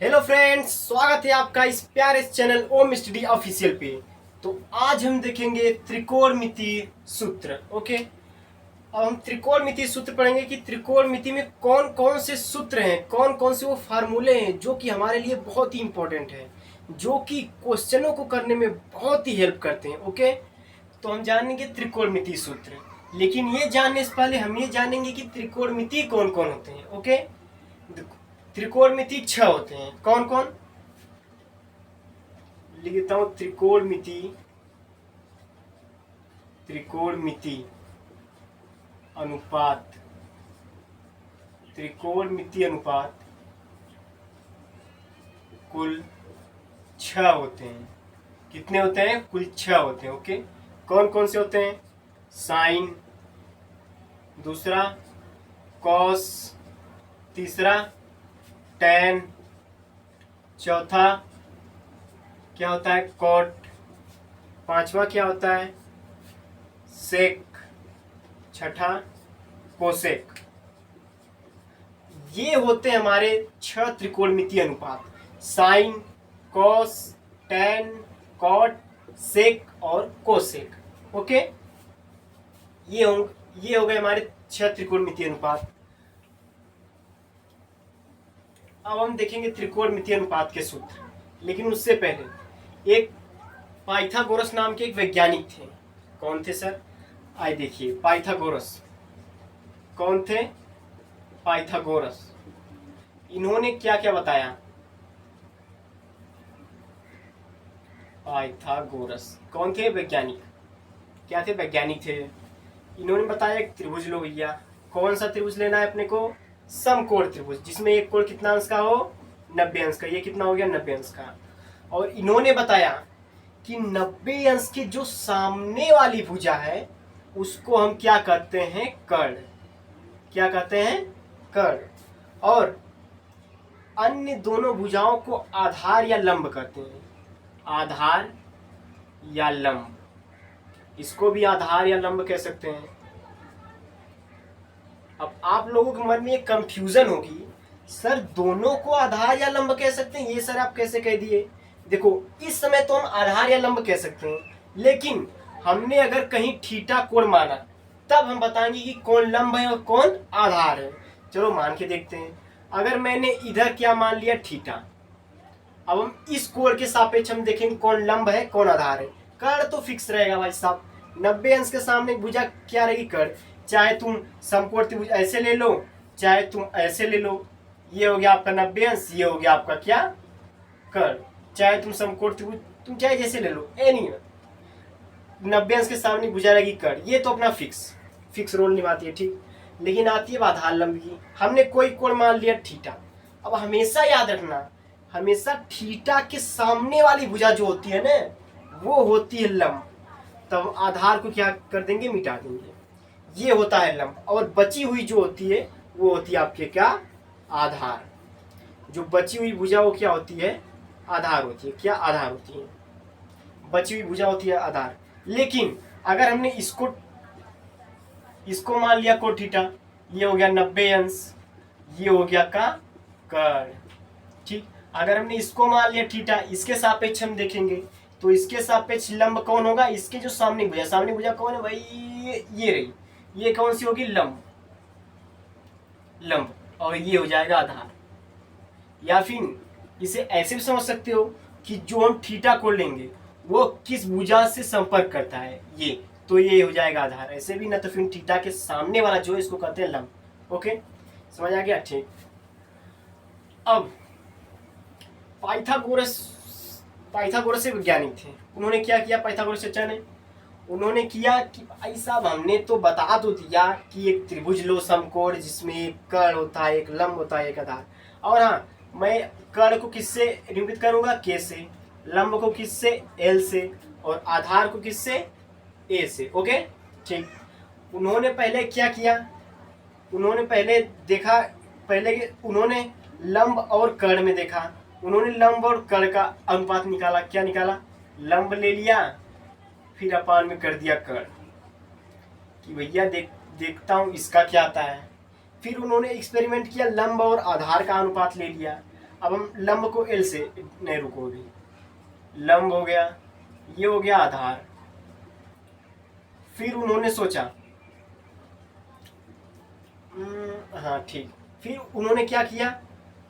Hello friends, स्वागत है आपका इस प्यारे चैनल ओम स्टडी ऑफिशियल पे। तो आज हम देखेंगे त्रिकोणमितीय सूत्र। ओके, अब हम त्रिकोणमितीय सूत्र पढ़ेंगे कि त्रिकोणमिति में कौन कौन से सूत्र हैं, कौन कौन से वो फार्मूले हैं जो कि हमारे लिए बहुत ही इंपॉर्टेंट है, जो कि क्वेश्चनों को करने में बहुत ही हेल्प करते हैं। ओके, तो हम जानेंगे त्रिकोणमितीय सूत्र, लेकिन ये जानने से पहले हम ये जानेंगे कि त्रिकोणमिति कौन कौन होते हैं। ओके, त्रिकोणमिति 6 होते हैं। कौन कौन? लिखता हूं, त्रिकोणमिति अनुपात। त्रिकोणमिति अनुपात कुल 6 होते हैं। कितने होते हैं? कुल 6 होते हैं। ओके, कौन कौन से होते हैं? साइन, दूसरा कॉस, तीसरा टैन, चौथा क्या होता है? कॉट, पांचवा क्या होता है? सेक, छठा कोसेक। ये होते हैं हमारे 6 त्रिकोणमितीय अनुपात: साइन, कॉस, टैन, कॉट, सेक और कोसेक। ओके, ये हो गए हमारे 6 त्रिकोणमितीय अनुपात। अब हम देखेंगे त्रिकोणमितीय अनुपात के सूत्र, लेकिन उससे पहले एक पाइथागोरस नाम के एक वैज्ञानिक थे। कौन थे सर? आइए देखिए, पाइथागोरस कौन थे? पाइथागोरस। इन्होंने क्या क्या बताया? पाइथागोरस कौन थे? वैज्ञानिक। क्या थे? वैज्ञानिक थे। इन्होंने बताया एक त्रिभुज लो भैया। कौन सा त्रिभुज लेना है अपने को? समकोण त्रिभुज, जिसमें एक कोण कितना अंश का हो? 90 अंश का। ये कितना हो गया? 90 अंश का। और इन्होंने बताया कि 90 अंश की जो सामने वाली भुजा है उसको हम क्या कहते हैं? कर्ण। क्या कहते हैं? कर्ण। और अन्य दोनों भुजाओं को आधार या लंब कहते हैं। आधार या लंब, इसको भी आधार या लंब कह सकते हैं। अब आप लोगों के मन में एक कंफ्यूजन होगी, सर दोनों को आधार या लंब कह सकते हैं, ये सर आप कैसे कह दिए? देखो, इस समय तो हम आधार या लंब कह सकते हैं, लेकिन हमने अगर कहीं थीटा कोण माना तब हम बताएंगे कि कौन लंब है और कौन आधार है। चलो मान के देखते हैं। अगर मैंने इधर क्या मान लिया? थीटा। अब हम इस कोण के सापेक्ष हम देखेंगे कौन लंब है कौन आधार है। कर्ण तो फिक्स रहेगा भाई साहब। 90 अंश के सामने भुजा क्या रहेगी? कर्ण। चाहे तुम समकोण त्रिभुज ऐसे ले लो, चाहे तुम ऐसे ले लो। ये हो गया आपका 90 अंश, ये हो गया आपका क्या? कर्ण। चाहे तुम समकोण त्रिभुज तुम चाहे जैसे ले लो, एनी 90 अंश के सामने भुजा रहेगी कर्ण। ये तो अपना फिक्स रोल निभाती है, ठीक। लेकिन आती है आधार लंब की। हमने कोई कोण मान लिया थीटा। अब हमेशा याद रखना, हमेशा थीटा के सामने वाली भुजा जो होती है ना, वो होती है लंब। तब आधार को क्या कर देंगे? मिटा देंगे। ये होता है लंब। और बची हुई जो होती है वो होती है आपके क्या? आधार। जो बची हुई भुजा वो क्या होती है? आधार होती है। क्या? आधार होती है। बची हुई भुजा होती है आधार। लेकिन अगर हमने इसको मान लिया कोण थीटा, ये हो गया 90 अंश, ये हो गया का कर्ण, ठीक। अगर हमने इसको मान लिया थीटा, इसके सापेक्ष हम देखेंगे तो इसके सापेक्ष लंब कौन होगा? इसके जो सामने भुजा कौन है भाई? ये रही। ये कौन सी होगी? लंब। और ये हो जाएगा आधार। या फिर इसे ऐसे भी समझ सकते हो कि जो हम थीटा को लेंगे वो किस भुजा से संपर्क करता है, ये तो ये हो जाएगा आधार। ऐसे भी ना, तो फिर थीटा के सामने वाला जो है इसको कहते हैं लंब। ओके, समझ आ गया? ठीक। अब पाइथागोरस से वैज्ञानिक थे। उन्होंने क्या किया? पाइथागोरस चचा ने उन्होंने किया कि भाई साहब हमने तो बता तो दिया कि एक त्रिभुज लो समकोण, जिसमें एक कर्ण होता है, एक लंब होता है, एक आधार। और हाँ, मैं कर्ण को किससे निरूपित करूंगा? के से। लंब को किससे? एल से। और आधार को किससे? ए से। ओके, ठीक। उन्होंने पहले क्या किया? उन्होंने पहले देखा, उन्होंने लंब और कर्ण में देखा। उन्होंने लंब और कर्ण का अनुपात निकाला। क्या निकाला? लंब ले लिया, फिर अपान में कर दिया कर्ण, कि भैया देखता हूं इसका क्या आता है। फिर उन्होंने एक्सपेरिमेंट किया, लंब और आधार का अनुपात ले लिया। अब हम लंब को एल से, नहीं रुको अभी, लंब हो गया, ये हो गया आधार। फिर उन्होंने सोचा, हाँ ठीक, फिर उन्होंने क्या किया,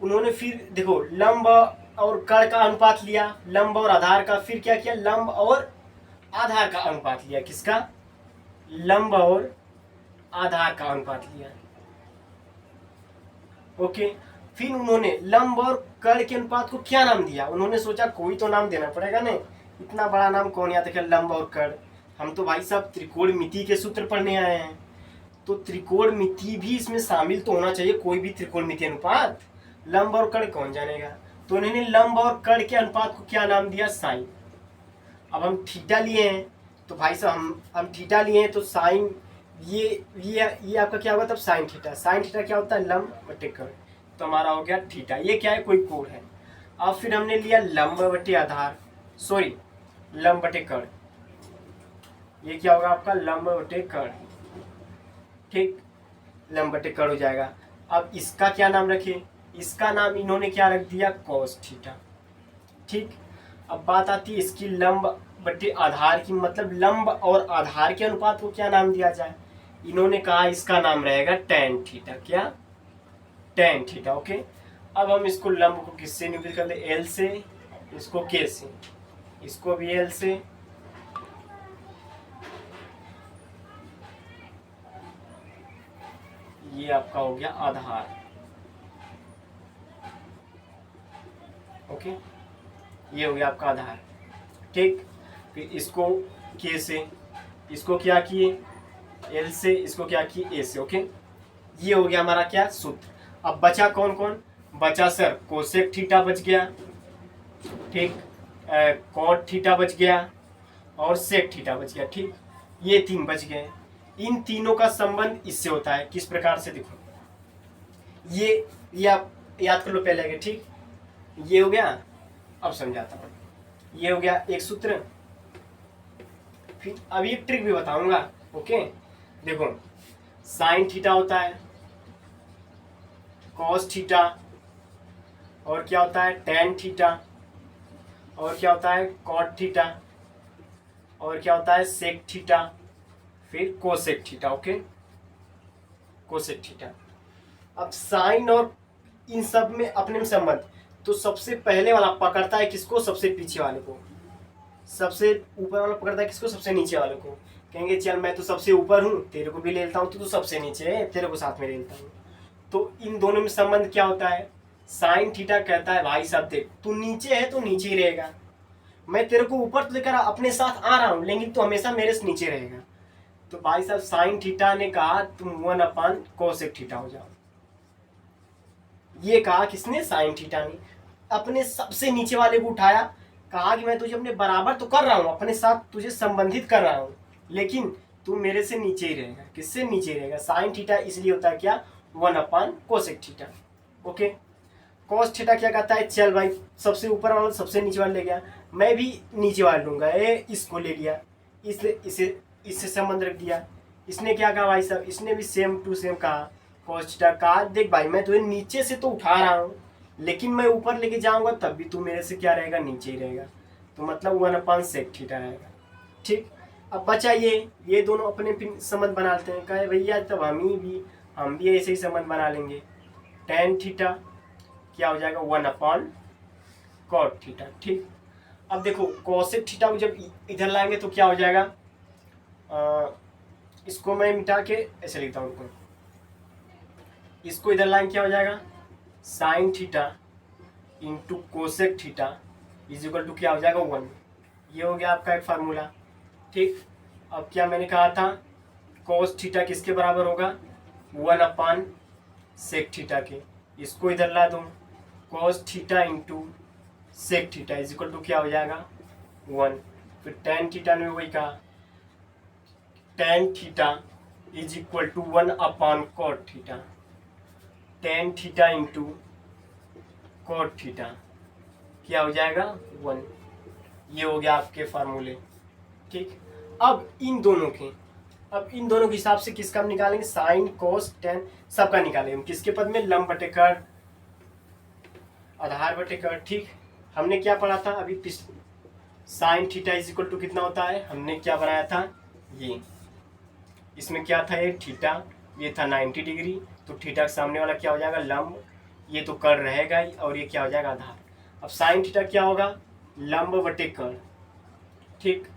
उन्होंने फिर देखो लंब और कर्ण का अनुपात लिया, लंब और आधार का, फिर क्या किया, लंब और आधार का अनुपात लिया। किसका? लंब और आधार का अनुपात लिया। ओके, फिर उन्होंने लंब और कर्ण के अनुपात को क्या नाम दिया? उन्होंने सोचा कोई तो नाम देना पड़ेगा नहीं, इतना बड़ा नाम कौन याद रखे, लंब और कर्ण। हम तो भाई साहब त्रिकोणमिति के सूत्र पढ़ने आए हैं, तो त्रिकोणमिति भी इसमें शामिल तो होना चाहिए, कोई भी त्रिकोणमिति अनुपात। लंब और कर्ण कौन जानेगा? तो उन्होंने लंब और कर्ण के अनुपात को क्या नाम दिया? साइन। अब हम थीटा लिए हैं, तो भाई साहब हम थीटा लिए हैं, तो साइन ये आपका क्या होगा तब? Sine theta. साइन थीटा क्या होता है? लंब बटे कर्ण। तो हमारा हो गया थीटा। ये क्या है? कोई कोण है। अब फिर हमने लिया लंब बटे आधार, सॉरी लंब बटे कर्ण। ये क्या होगा आपका? लंब बटे कर्ण। ठीक, लंब बटे कर्ण हो जाएगा। अब इसका क्या नाम रखे? इसका नाम इन्होंने क्या रख दिया? Cos theta. ठीक, अब बात आती है इसकी लंब बटे आधार की, मतलब लंब और आधार के अनुपात को क्या नाम दिया जाए? इन्होंने कहा इसका नाम रहेगा tan थीटा। क्या? tan theta. ओके, अब हम इसको लंब को किससे निरूपित कर ले? L से, इसको K से, इसको भी L से, ये आपका हो गया आधार। ओके, ये हो गया आपका आधार। ठीक, फिर इसको K से, इसको क्या किए? L से, इसको क्या किए? A से। ओके, ये हो गया हमारा क्या? सूत्र। अब बचा कौन कौन? बचा सर कोसेक थीटा बच गया, ठीक, कॉट थीटा बच गया और सेक थीटा बच गया। ठीक, ये तीन बच गए। इन तीनों का संबंध इससे होता है। किस प्रकार से? देखो, ये आप याद कर लो पहले आगे। ठीक, ये हो गया, अब समझाता हूँ। ये हो गया एक सूत्र, फिर अभी एक ट्रिक भी बताऊंगा। ओके, देखो साइन थीटा होता है, कॉस थीटा, और क्या होता है? टेन थीटा, और क्या होता है? कॉट थीटा, और क्या होता है? सेक थीटा, फिर cosec theta. Okay, cosec theta. अब साइन और इन सब में अपने में संबंध, तो सबसे पहले वाला पकड़ता है किसको? सबसे पीछे वाले को। सबसे ऊपर वाला पकड़ता है किसको? सबसे नीचे वाले को। कहेंगे चल मैं तो सबसे ऊपर हूँ, तेरे को भी ले लेता हूँ, तो तू सबसे नीचे है, तेरे को साथ में ले लेता हूँ। तो इन दोनों में संबंध क्या होता है? साइन थीटा कहता है भाई साहब देख, तू नीचे है तो नीचे ही रहेगा, मैं तेरे को ऊपर तो लेकर अपने साथ आ रहा हूँ, लेकिन तू हमेशा मेरे से नीचे रहेगा। तो भाई साहब साइन थीटा ने कहा तुम 1 कोसेक थीटा हो जाओ। ये कहा किसने? साइन थीटा ने। अपने सबसे नीचे वाले को उठाया, कहा कि मैं तुझे अपने बराबर तो कर रहा हूँ, अपने साथ तुझे संबंधित कर रहा हूँ, लेकिन तू मेरे से नीचे ही रहेगा। किससे नीचे रहेगा? साइन थीटा इसलिए होता है क्या? 1 cosec theta. Okay, cos theta क्या कहता है? चल भाई सबसे ऊपर वाला सबसे नीचे वाला ले गया, मैं भी नीचे वाला लूंगा, इसको ले लिया, इससे संबंध रख दिया। इसने क्या कहा भाई साहब? इसने भी सेम टू सेम कहा, कॉस थीटा कहा देख भाई मैं तुझे नीचे से तो उठा रहा हूँ, लेकिन मैं ऊपर लेके जाऊंगा तब भी तू मेरे से क्या रहेगा? नीचे ही रहेगा। तो मतलब 1 सेक थीटा रहेगा। ठीक, अब बचा ये दोनों अपने संबंध बनाते हैं। कहे भैया तब हम भी ऐसे ही संबंध बना लेंगे। टेन थीटा क्या हो जाएगा? 1 कॉट थीटा। ठीक, अब देखो कोसेक थीटा को जब इधर लाएंगे तो क्या हो जाएगा? इसको मैं मिटा के ऐसे लिखता हूँ, इसको इधर लाएंगे क्या हो जाएगा? Sine theta into cosec theta is equal to क्या हो जाएगा? 1। ये हो गया आपका एक फार्मूला। ठीक, अब क्या मैंने कहा था? कोस थीटा किसके बराबर होगा? 1 सेक थीटा के। इसको इधर ला दूँ, cos theta into sec theta is equal to क्या हो जाएगा? 1। फिर टेन थीटा ने वही कहा, tan theta is equal to 1 cot theta, tan theta into cot theta क्या हो जाएगा? 1। ये हो गया आपके फार्मूले। ठीक, अब इन दोनों के हिसाब से किसका हम निकालेंगे? साइन कोस टेन सबका निकालेंगे। किसके पद में? लंब बटे कर्ण, आधार बटे कर्ण। ठीक, हमने क्या पढ़ा था अभी sine theta is equal to कितना होता है, हमने क्या बनाया था ये, इसमें क्या था ये थीटा, ये था 90 डिग्री, तो थीटा के सामने वाला क्या हो जाएगा लंब, ये तो कर्ण रहेगा ही, और ये क्या हो जाएगा आधार। अब साइन थीटा क्या होगा, लंब बटे कर्ण। ठीक,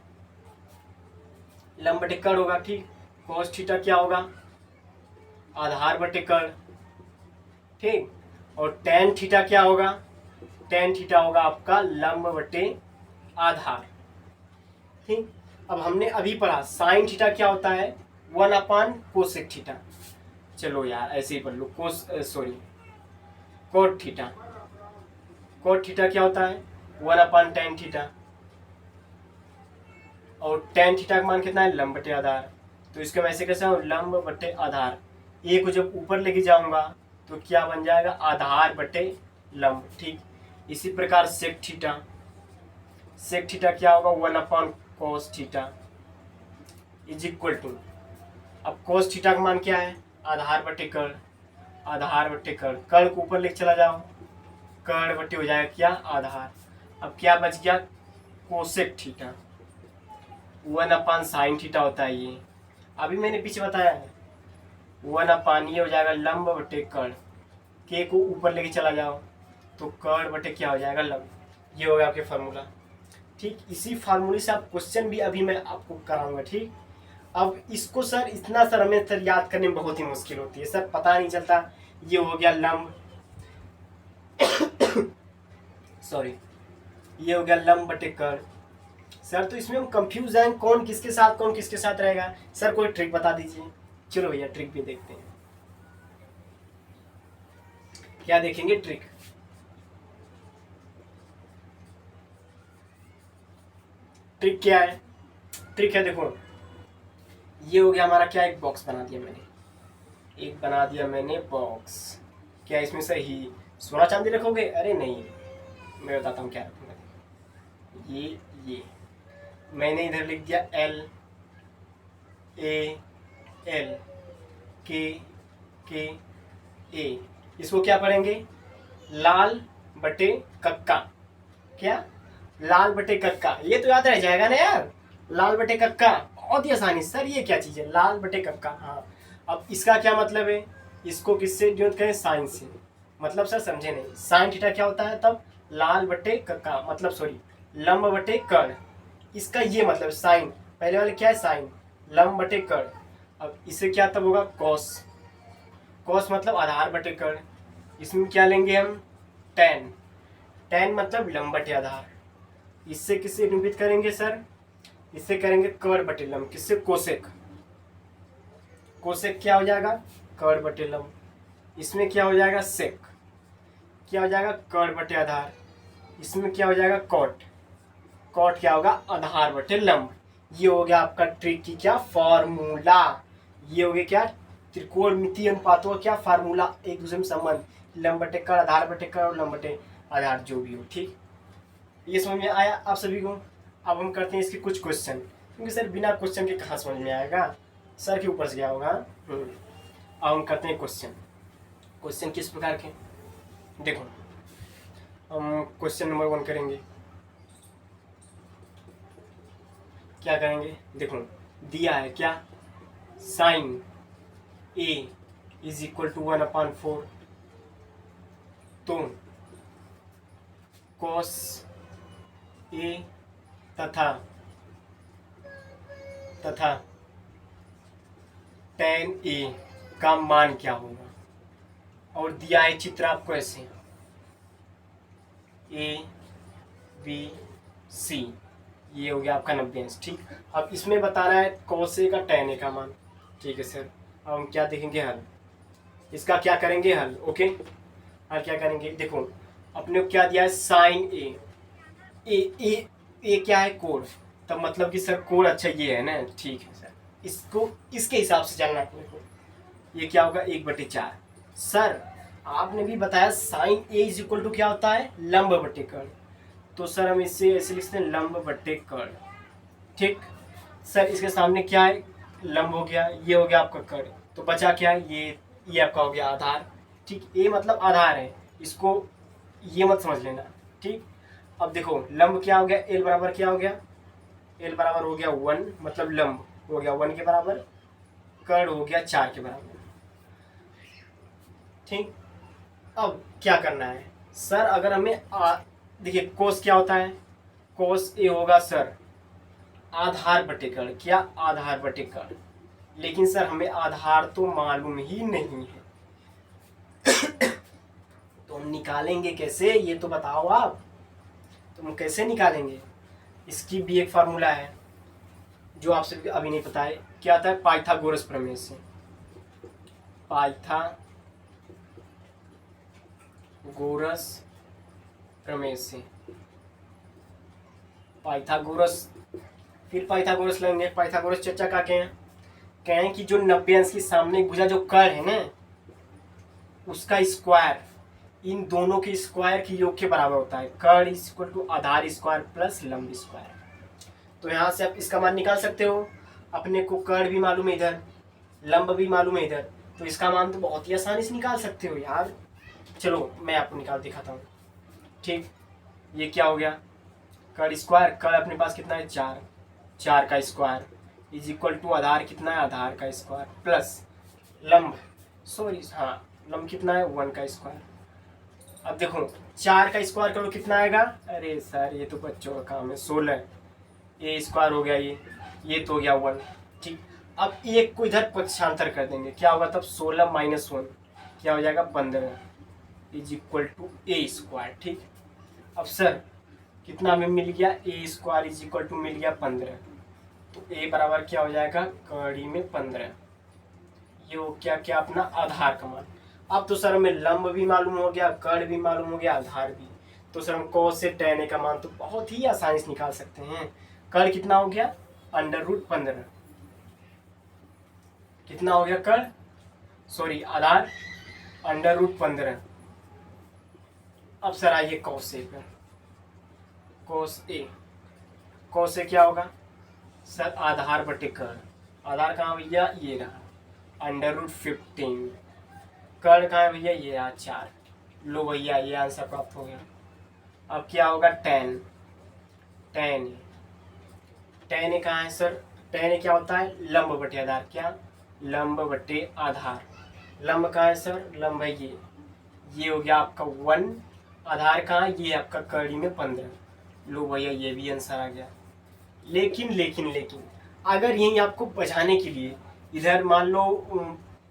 लंब बटे कर्ण होगा। ठीक, कोस थीटा क्या होगा, आधार बटे कर्ण। ठीक, और टेन थीटा क्या होगा, टेन थीटा होगा आपका लंब बटे आधार। ठीक, अब हमने अभी पढ़ा साइन थीटा क्या होता है, 1 कोसेक थीटा। चलो यार ऐसे ही पढ़ लो, कोट थीटा, कोट थीटा क्या होता है 1/tan थीटा, और tan थीटा का मान कितना है लंब बटे आधार। तो इसका मैं ऐसे कैसे हूँ, लंब बटे आधार, ए को जब ऊपर लेके जाऊंगा तो क्या बन जाएगा आधार बटे लंब। ठीक, इसी प्रकार सेक थीटा, सेक थीटा क्या होगा 1/cos theta is equal to, अब cos थीटा का मान क्या है आधार बटे कर्ण, आधार बटे कर्ण, कर्ण को ऊपर लेके चला जाओ, कर्ण बटे हो जाएगा क्या आधार। अब क्या बच गया कोसेक थीटा, 1/sin थीटा होता है ये, अभी मैंने पीछे बताया है 1/, ये हो जाएगा लंब बटे कर्ण, के को ऊपर लेके चला जाओ तो कर्ण बटे क्या हो जाएगा लंब, ये हो गया आपके फार्मूला। ठीक, इसी फार्मूले से आप क्वेश्चन भी अभी मैं आपको कराऊंगा। ठीक, अब इसको सर इतना सर हमें सर याद करने में बहुत ही मुश्किल होती है सर, पता नहीं चलता, ये हो गया लंब सॉरी, ये हो गया लंब बटे कर्ण। सर तो इसमें हम कंफ्यूज हैं कौन किसके साथ रहेगा, सर कोई ट्रिक बता दीजिए। चलो भैया ट्रिक भी देखते हैं, क्या देखेंगे ट्रिक। ट्रिक क्या है, ट्रिक है देखो, ये हो गया हमारा क्या, एक बॉक्स बना दिया मैंने, एक बना दिया मैंने बॉक्स। क्या इसमें सही सोना चांदी रखोगे, अरे नहीं, मैं बताता हूँ क्या रखूंगा। ये मैंने इधर लिख दिया L A L K A, इसको क्या पढ़ेंगे लाल बटे कक्का, क्या लाल बटे कक्का, ये तो याद रह जाएगा ना यार, लाल बटे कक्का बहुत ही आसानी। सर ये क्या चीज़ है लाल बटे कक्का, हाँ अब इसका क्या मतलब है, इसको किससे डिनोट करें साइन से, मतलब सर समझे नहीं, साइन थीटा क्या होता है तब लाल बटे कक्का, मतलब सॉरी लंब बटे कर्ण, इसका ये मतलब साइन, पहले वाले क्या है साइन, लंब बटे कर्ण, अब इसे क्या तब होगा कॉस, कॉस मतलब आधार बटे कर्ण, इसमें क्या लेंगे हम टेन, टेन मतलब लंब बटे आधार, इससे किससे निरूपित करेंगे सर, इससे करेंगे कर्ण बटे लंब, किससे कोसेक, कोसेक क्या हो जाएगा कर्ण बटे लंब, इसमें क्या हो जाएगा सेक, क्या हो जाएगा कर्ण बटे आधार, इसमें क्या हो जाएगा कॉट, कॉट क्या होगा आधार बटे लंब। ये हो गया आपका ट्रिक की क्या फॉर्मूला, ये हो गया क्या त्रिकोणमितीय अनुपातों का क्या फार्मूला, एक दूसरे में संबंध, लंब बटे कर्ण, आधार बटे कर्ण और लंब बटे आधार जो भी हो। ठीक, ये समझ में आया आप सभी को। अब हम करते हैं इसके कुछ क्वेश्चन, क्योंकि सर बिना क्वेश्चन के कहाँ समझ में आएगा, सर के ऊपर से गया होगा। अब हम करते हैं क्वेश्चन, क्वेश्चन किस प्रकार के, देखो हम क्वेश्चन नंबर 1 करेंगे, क्या करेंगे देखो, दिया है क्या sine A is equal to 1/4, तो कॉस A तथा tan A का मान क्या होगा, और दिया है चित्र आपको ऐसे A B C, ये हो गया आपका 90 अंश। ठीक, अब इसमें बताना है cos A का tan A का मान। ठीक है सर, अब हम क्या देखेंगे हल, इसका क्या करेंगे हल, ओके हल क्या करेंगे, देखो अपने को क्या दिया है साइन ए क्या है कोण, तब मतलब कि सर कोण अच्छा ये है ना, ठीक है सर, इसको इसके हिसाब से चलना अपने को, ये क्या होगा 1/4। सर आपने भी बताया sine A is equal to क्या होता है लंब बटे कर्ण, तो सर हम इससे ऐसे लिखते हैं लंब बटे कर्ण। ठीक सर, इसके सामने क्या है लंब हो गया, ये हो गया आपका कर्ण, तो बचा क्या है ये आपका हो गया आधार। ठीक, ए मतलब आधार है, इसको ये मत समझ लेना, ठीक। अब देखो लंब क्या हो गया, एल बराबर क्या हो गया, एल बराबर हो गया 1, मतलब लंब हो गया 1 के बराबर, कर्ण हो गया 4 के बराबर, ठीक। अब क्या करना है सर, अगर हमें देखिए कोस क्या होता है, कोस ए होगा सर आधार बटे कर्ण, क्या आधार बटे कर्ण, लेकिन सर हमें आधार तो मालूम ही नहीं है, तो हम निकालेंगे कैसे, ये तो बताओ आप, तो हम कैसे निकालेंगे। इसकी भी एक फार्मूला है जो आपसे अभी नहीं पता है, क्या आता है, पाइथागोरस प्रमेय से, पाइथागोरस प्रमेय से, पाइथागोरस, फिर पाइथागोरस लेंगे। पाइथागोरस चर्चा का कहें कि जो 90 अंश की सामने भुजा जो कर्ण है ना, उसका स्क्वायर इन दोनों के स्क्वायर की योग के बराबर होता है, कर्ण इज इक्वल टू आधार स्क्वायर प्लस लंब स्क्वायर। तो यहाँ से आप इसका मान निकाल सकते हो, अपने को कर्ण भी मालूम है इधर, लंब भी मालूम है इधर, तो इसका मान तो बहुत ही आसानी से निकाल सकते हो यार। चलो मैं आपको निकाल दिखाता हूँ, ठीक। ये क्या हो गया, कर्ण स्क्वायर, कर्ण अपने पास कितना है 4, 4 का स्क्वायर इज इक्वल टू आधार कितना है, आधार का स्क्वायर प्लस लंब, सॉरी हाँ लंब कितना है 1 का स्क्वायर। अब देखो 4 का स्क्वायर करो कितना आएगा, अरे सर ये तो बच्चों का काम है, 16, ए स्क्वायर हो गया, ये तो हो गया 1, ठीक। अब एक को इधर पक्षांतर कर देंगे, क्या होगा तब 16 माइनस 1 क्या हो जाएगा 15 is equal to A square, ठीक। अब सर कितना हमें मिल गया, A square is equal to मिल गया 15, तो ए बराबर क्या हो जाएगा कड़ी में 15, ये हो क्या क्या अपना आधार का मान। अब तो सर हमें लंब भी मालूम हो गया, कर्ण भी मालूम हो गया, आधार भी, तो सर हम cos से tan a का मान तो बहुत ही आसानी से निकाल सकते हैं। कर्ण कितना हो गया √15, कितना हो गया कर्ण, सॉरी आधार √15। अब सर आइए cos a पर, cos a क्या होगा सर आधार बटे कर्ण, आधार कहाँ भैया ये रहा √15, कर्ण कहाँ है भैया ये रहा 4, लो भैया ये आंसर प्राप्त हो गया। अब क्या होगा tan a कहाँ है सर, tan a क्या होता है लंब बटे आधार, क्या लंब बटे आधार, लंब कहाँ है सर, लंब है ये हो गया आपका 1, आधार कहाँ है ये आपका कड़ी में 15, लो भैया ये भी आंसर आ गया। लेकिन अगर यही आपको बचाने के लिए इधर मान लो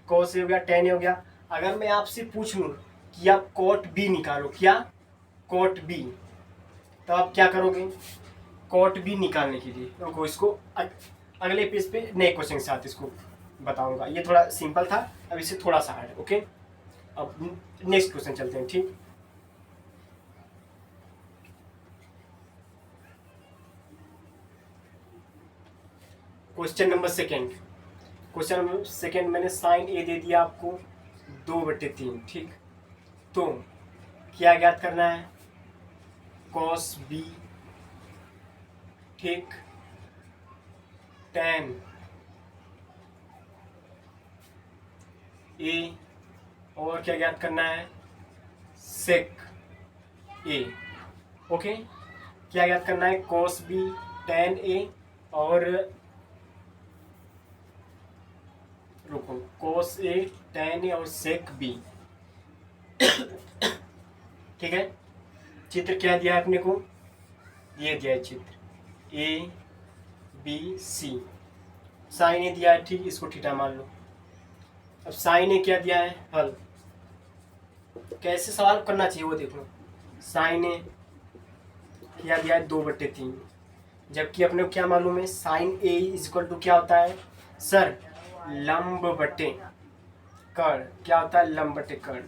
cos a हो गया tan a हो गया, अगर मैं आपसे पूछ लूँ कि आप cot b निकालो, क्या cot b, तो आप क्या करोगे, cot b निकालने के लिए रुको, इसको अगले पेज पे नए क्वेश्चन के साथ इसको बताऊंगा, ये थोड़ा सिंपल था, अब इससे थोड़ा सा हार्ड है, ओके। अब नेक्स्ट क्वेश्चन चलते हैं, ठीक। क्वेश्चन नंबर सेकेंड मैंने साइन ए दे दिया आपको 2/3, ठीक। तो क्या ज्ञात करना है, cos b, ठीक, tan a, और क्या ज्ञात करना है sec a, ओके। क्या ज्ञात करना है cos b, tan a और रुको cos a, tan a और sec b, ठीक है। चित्र क्या दिया है अपने को, ये दिया है चित्र a b c, साइन ए दिया है, ठीक, इसको थीटा मान लो। अब साइन ए क्या दिया है, हल कैसे सवाल करना चाहिए वो देख लो, साइन ए क्या दिया है 2/3, जबकि अपने को क्या मालूम है sine A is equal to क्या होता है सर लंब बटे कर्ण, क्या होता है लंब बटे कर्ण,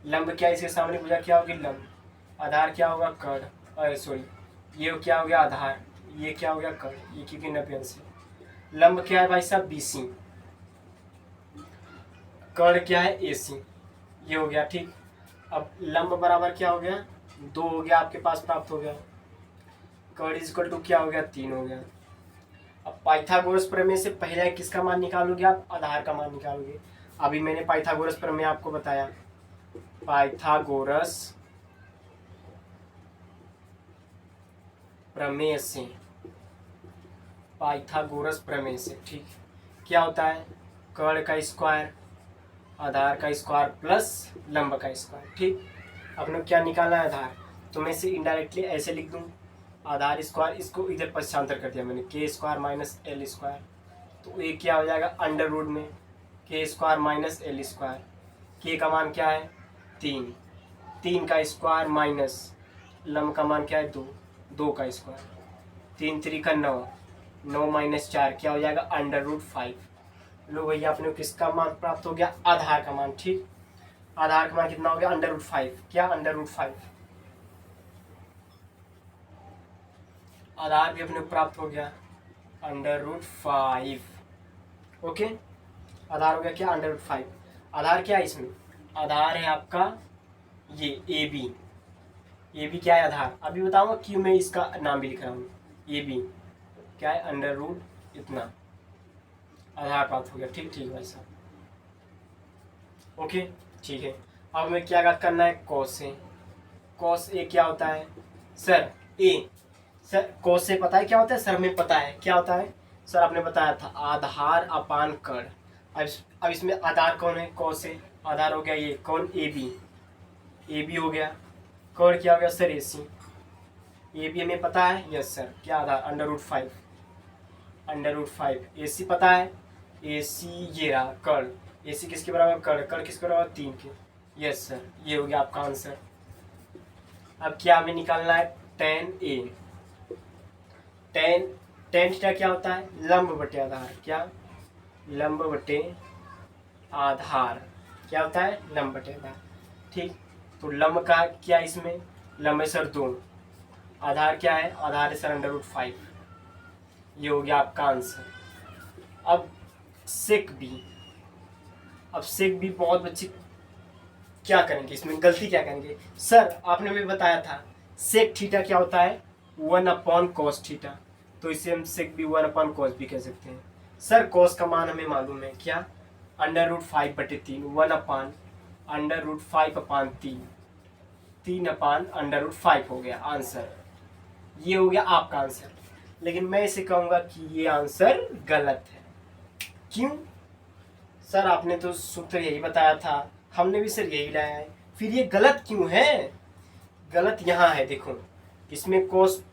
लंब क्या इसके सामने भुजा क्या होगी लंब, आधार क्या होगा कर्ण, अरे सॉरी ये क्या हो गया आधार, ये क्या हो गया कर्ण, ये क्योंकि 90 अंश है, लंब क्या है भाई साहब BC, कर्ण क्या है AC, ये हो गया, ठीक। अब लंब बराबर क्या हो गया 2 हो गया, आपके पास प्राप्त हो गया, कर्ण इज इक्वल टू क्या हो गया 3 हो गया। अब पाइथागोरस प्रमेय से पहले किसका मान निकालोगे आप, आधार का मान निकालोगे। अभी मैंने पाइथागोरस प्रमेय आपको बताया, पाइथागोरस प्रमेय से, पाइथागोरस प्रमेय से। ठीक, क्या होता है, कर्ण का स्क्वायर, आधार का स्क्वायर प्लस लंब का स्क्वायर। ठीक, अपने क्या निकालना है, आधार। तो मैं इसे इनडायरेक्टली ऐसे लिख दूं, आधार स्क्वायर, इसको इधर पक्षांतर कर दिया मैंने, के स्क्वायर माइनस एल स्क्वायर। तो ये क्या हो जाएगा, अंडर रूट में के स्क्वायर माइनस एल स्क्वायर। के का मान क्या है, 3, 3 का स्क्वायर माइनस लंब का मान क्या है, 2, 2 का स्क्वायर, 3 3 का 9, 9 माइनस 4 क्या हो जाएगा, अंडर रूट 5। लो भैया, अपने को किसका मान प्राप्त हो गया, आधार का मान। ठीक, आधार का मान कितना हो गया, अंडर रूट 5। क्या, अंडर रूट 5। आधार भी अपने को प्राप्त हो गया, अंडर रूट 5। ओके, आधार हो गया क्या, अंडर रूट 5। आधार क्या है इसमें, आधार है आपका ये ए बी। ए बी क्या है, आधार। अभी बताऊंगा क्यों मैं इसका नाम भी लिख रहा हूँ। ए बी क्या है, अंडर रूट इतना, आधार प्राप्त हो गया। ठीक, ठीक भाई साहब, ओके, ठीक है। अब हमें क्या करना है, कॉस ए। कॉस ए क्या होता है sir, A, sir cos A पता है क्या होता है, सर हमें पता है क्या होता है, सर आपने बताया था, आधार अपान कर्ण। अब इसमें आधार कौन है, कॉस ए, आधार हो गया ये कौन, ए बी, ए बी हो गया, कर्ण क्या हो गया sir, A C. A B हमें पता है, यस सर, क्या आधार, अंडर रूट 5, अंडर रूट 5। ए सी पता है, ए सी ये रहा कर्ण, ए सी किसके बराबर, कर्ण, कर्ण किसके बराबर, 3 के। यस सर, ये हो गया आपका आंसर। अब क्या हमें निकालना है, टेन ए। टेन टेन थीटा क्या होता है, लंब बटे आधार। क्या, लंब बटे आधार क्या होता है, लंब बटे आधार। ठीक, तो लंब का क्या, इसमें लंब है सर 2, आधार क्या है, आधार है सर अंडर रूट 5। ये हो गया आपका आंसर। अब सेक बी, अब सेक बी बहुत बच्चे क्या करेंगे, इसमें गलती क्या करेंगे, सर आपने भी बताया था सेक थीटा क्या होता है, 1/cos थीटा। तो इसे हम सेक बी 1/cos भी कह सकते हैं। सर cos का मान हमें मालूम है, क्या, अंडर रूट 5 बटे 3, 1 अंडर रूट 5 अपान 3, 3 अपान अंडर रूट 5 हो गया आंसर। ये हो गया आपका आंसर। लेकिन मैं इसे कहूंगा कि ये आंसर गलत है। क्यों, सर आपने तो सूत्र यही बताया था, हमने भी सर यही लाया है, फिर ये गलत क्यों है, गलत यहाँ है, देखो इसमें कोस,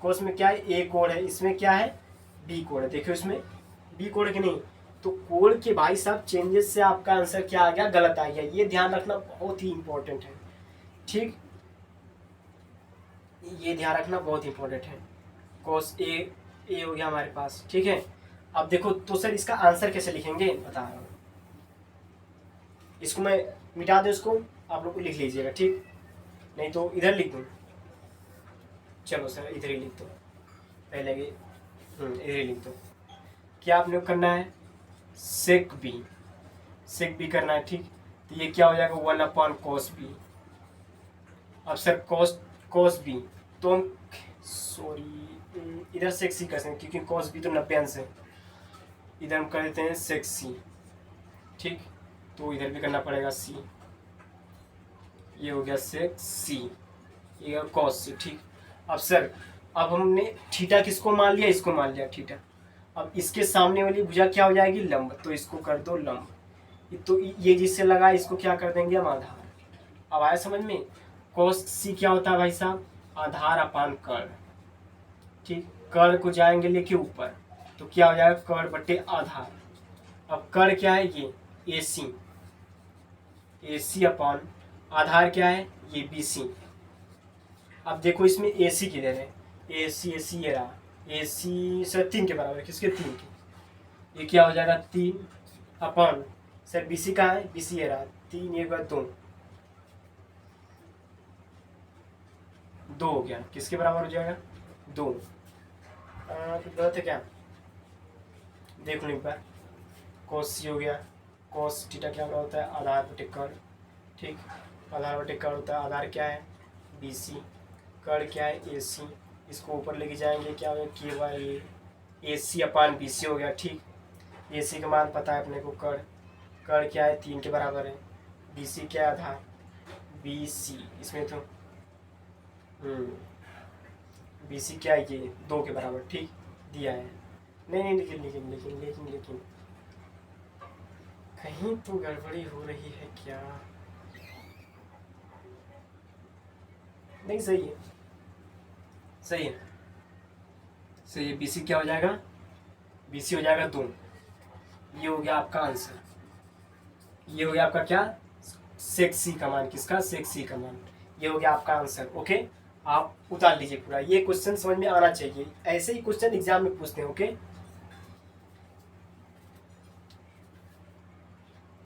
कोस में क्या है, ए कोड है, इसमें क्या है, बी कोड है। देखो इसमें बी कोड है कि नहीं, तो कोड के भाई साहब चेंजेस से आपका आंसर क्या आ गया, गलत आ गया। ये ध्यान रखना बहुत ही इंपॉर्टेंट है। ठीक, ये ध्यान रखना बहुत इंपॉर्टेंट है। कोस ए हो गया हमारे पास। ठीक है, अब देखो तो सर इसका आंसर कैसे लिखेंगे, बता रहा हूँ। इसको मैं मिटा दूँ, इसको आप लोग लिख लीजिएगा। ठीक, नहीं तो इधर लिख दूँ, चलो सर इधर ही लिख दो, पहले इधर ही लिख दो। क्या आपने करना है, सेक बी करना है। ठीक, तो ये क्या हो जाएगा, 1/cos बी। अब सर cos बी, तो हम सॉरी इधर सेक सी कर सकते हैं, क्योंकि cos बी तो 90 अंश है, इधर हम कर देते हैं सेक सी। ठीक, तो इधर भी करना पड़ेगा सी, ये हो गया सेक सी, ये cos सी। ठीक, अब सर अब हमने थीटा किसको मान लिया, इसको मान लिया थीटा। अब इसके सामने वाली भुजा क्या हो जाएगी, लंब, तो इसको कर दो लंब। तो ये जिससे लगा इसको क्या कर देंगे हम, आधार। अब आया समझ में, cos सी क्या होता है भाई साहब, आधार अपान कर्ण। ठीक, कर्ण को जाएंगे लेके ऊपर, तो क्या हो जाएगा, कर्ण बटे आधार। अब कर्ण क्या है, ये ए सी अपान आधार क्या है, ये बी सी। अब देखो इसमें ए सी किधर है, ए सी ये रहा, ए सी सर 3 के बराबर, किसके, 3 के। ये क्या हो जाएगा, 3 अपान सर बी सी कहाँ है, बी सी ये रहा, 3 ये 2 हो गया, किसके बराबर हो जाएगा, 2। गलत है क्या, देख लो एक बार, cos सी हो गया, cos थीटा क्या होता है, आधार बटे कर्ण। ठीक, आधार बटे कर्ण होता है, आधार क्या है, बी सी, कर्ण क्या है, ए सी। इसको ऊपर लेके जाएंगे, क्या होगा, के वाई ए सी अपान बी सी हो गया। ठीक, ए सी का मान पता है अपने को, कर्ण क्या है, 3 के बराबर है, बी सी क्या है, आधार बी सी। इसमें तो BC क्या है, ये 2 के बराबर, ठीक दिया है। नहीं नहीं, लेकिन लेकिन लेकिन लेकिन लेकिन कहीं तो गड़बड़ी हो रही है क्या? नहीं, सही है, सही है, सही है। BC क्या हो जाएगा? BC हो जाएगा 2। ये हो गया आपका आंसर। ये हो गया आपका क्या? सेक C का मान। किसका? सेक C का मान। ये हो गया आपका आंसर। ओके, आप उतार लीजिए पूरा। ये क्वेश्चन समझ में आना चाहिए, ऐसे ही क्वेश्चन एग्जाम में पूछते हैं। ओके।